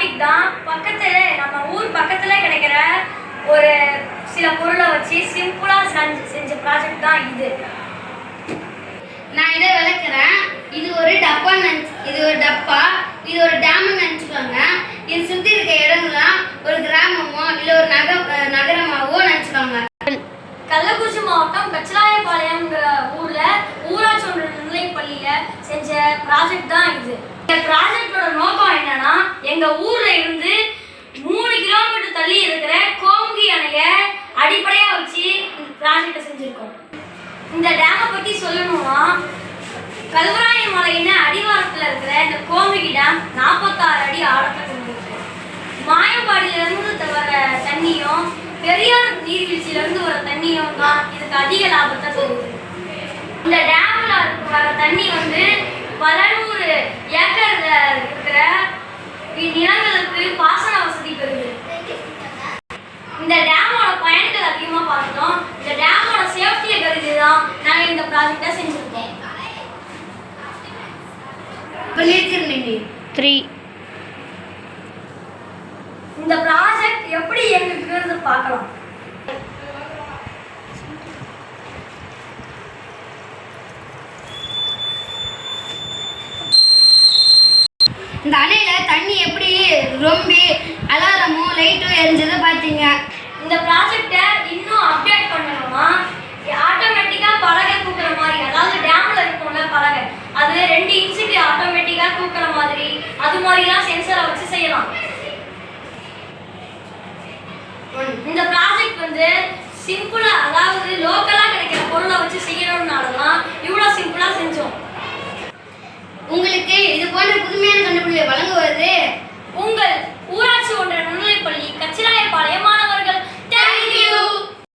Topic தான். பக்கத்துல நம்ம ஊர் பக்கத்துல கிடைக்கிற ஒரு சில பொருளை வச்சு சிம்பிளா செஞ்ச ப்ராஜெக்ட் தான் இது. நான் இதை விளக்குறேன். இது ஒரு டப்பா இது ஒரு டேம்னு நினச்சிக்கோங்க. இது சுற்றி இருக்க இடங்கள்லாம் ஒரு கிராமமோ இல்லை ஒரு நகரமாவோ நினச்சிக்கோங்க. கள்ளக்குறிச்சி மாவட்டம் கச்சிராயபாளையம்ங்கிற ஊர்ல ஊராட்சி ஒன்றிய நிலைப்பள்ளியில செஞ்ச ப்ராஜெக்ட் தான் இது. இந்த ப்ராஜெக்டோட நோக்கம் என்னன்னா, எங்க ஊர்ல இருந்து 3 கிலோமீட்டர் தள்ளி இருக்கிற கோமுகி அணைய அடிப்படையா வச்சு இந்த ப்ராஜெக்டை செஞ்சிருக்கோம். இந்த டேமை பத்தி சொல்லணும்னா, கல்வராய மலையின் அடிவாரத்தில் இருக்கிற இந்த கோமுகி டேம் 46 அடி ஆழத்தை கொண்டிருக்கு. மாயம்பாடியிலிருந்து வர தண்ணியும் பெரியார் நீர்வீழ்ச்சியிலிருந்து வர தண்ணியும் தான் இதுக்கு அதிக லாபத்தை தருது. இந்த டேம்ல வர தண்ணி பல 100 ஏக்கர்ல இருக்கிற நிலங்களுக்கு பாசன வசதி பெறுது. இந்த டேமோட பயன்கள் அதிகமாக பார்த்தோம். இந்த டேமோட சேஃப்டியை கருதி தான் நாங்கள் இந்த ப்ராஜெக்டை செஞ்சுருக்கோம். 3 இந்த ப்ராஜெக்ட் எப்படி இயங்குகிறது பார்க்கலாம். இந்த அணையில தண்ணி எப்படி ரொம்ப அலாரமும் லைட்டும் எரிஞ்சதை பார்த்தீங்க. இந்த ப்ராஜெக்டை இன்னும் அப்டேட் பண்ணணுமா, ஆட்டோமேட்டிக்காக பலகை தூக்குற மாதிரி, அதாவது டேம்ல இருக்கும்ல பலகை, அது 2 இன்ச்சுக்கு ஆட்டோமேட்டிக்காக தூக்குற மாதிரி, அது மாதிரிலாம் சென்சரை வச்சு செய்யலாம். இந்த ப்ராஜெக்ட் சிம்பிளா, அதாவது லோக்கலா கிடைக்கிற பொருளை வச்சு செய்யறதுனால தான் இவ்வளோ சிம்பிளா செஞ்சோம். உங்களுக்கு இது போன்ற புதுமையான கண்டுபிடிப்பை வழங்குவது உங்கள் ஊராட்சி ஒன்றிய நுண்ணிலைப்பள்ளி கச்சிராயபாளையம்.